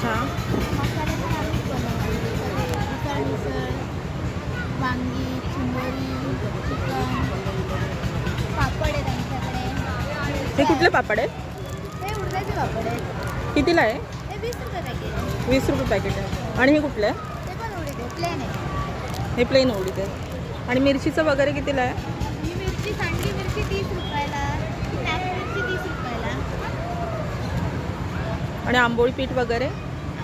अच्छा मसाले पण आम्हीच बनवतो. मिसळ, वांगी, चिंबोरी, चिकन, पापड आहे त्यांच्याकडे. हे कुठले पापड आहे? हे उडदाचे पापड आहेत. कितीला आहे? हे 20 रुपये पॅकेट आहे. 20 रुपये पॅकेट आहे. आणि हे कुठलं आहे? ते पण उडीद आहे, प्लेन आहे. हे प्लेन उडीद आहे. आणि मिरचीचं वगैरे कितीला आहे? ही मिरची, सांडगी मिरची 30 रुपयाला, नाग मिरची 30 रुपयाला. आणि आंबोळी पीठ वगैरे?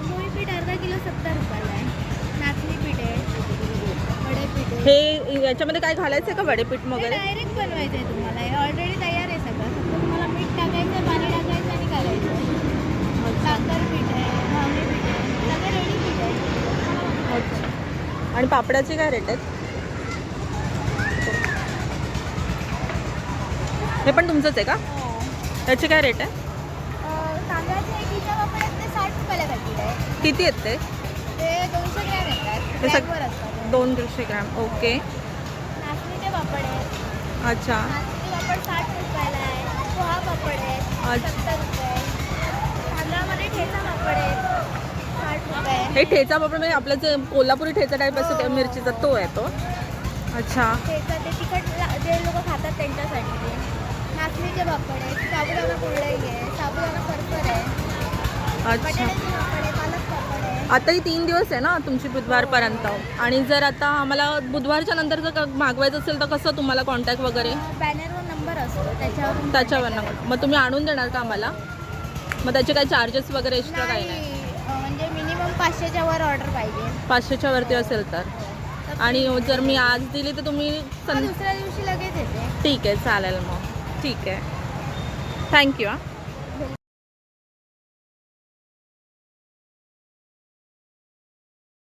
आंबोळी पीठ अर्धा किलो 70 रुपयाला आहे. नाचणी पीठ आहे, वडे पीठ आहे. हे याच्यामध्ये काय घालायचं आहे का वडेपीठ वगैरे? डायरेक्ट बनवायचं आहे तुम्हाला. हे ऑलरेडी तयार आहे सगळं. फक्त तुम्हाला मीठ टाकायचं, पाणी टाकायचं आणि करायचं. साखर पीठ आहे, घावणे पीठ आहे, सगळं रेडी पीठ आहे. अच्छा. आणि पापडाचे काय रेट आहेत? हे पण तुमचंच आहे का? त्याचे काय रेट आहे? तांदळाचे एक किलो पापड आहेत, ते 60 रुपयाला पॅकेट आहे. किती आहेत ते? ते 200 ग्रॅम येतात. ते बॅगवर असतात. 200 ग्रॅम. ओके. नाचणीचे पापड आहेत. अच्छा. नाचणी पापड 60 रुपयाला आहे. पोहा पापड आहे 70 रुपये. तांदळामध्ये ठेचा पापड आहे 60 रुपये. हे ठेचा पापड म्हणजे आपलं जे कोल्हापुरी ठेचा टाईप असतो त्या मिरचीचा तो आहे तो. अच्छा. ठेचा ते तिखट जे लोक खातात त्यांच्यासाठी ते. नाचणीचे पापड आहेत, साबुदाणा कुरडई आहे, साबुदाणा फरफर आहे, अच्छा. बटाट्याचे पापड आहे, पालक पापड आहे. आता ही 3 दिवस आहे ना तुमची बुधवारपर्यंत. आणि जर आता आम्हाला बुधवारच्या नंतर जर मागवायचं असेल तर कसं तुम्हाला कॉन्टॅक्ट वगैरे? बॅनरवर नंबर असतो त्याच्यावरून. त्याच्यावरनं मग तुम्ही आणून देणार का आम्हाला? मग त्याचे काही चार्जेस वगैरे एक्स्ट्रा काही नाही? म्हणजे मिनिमम 500च्या वर ऑर्डर पाहिजे. 500च्या वरती असेल तर. आणि जर मी आज दिली तर तुम्ही दुसऱ्या दिवशी लगेच येते. ठीक आहे चालेल मग. ठीक आहे. थँक्यू. हां.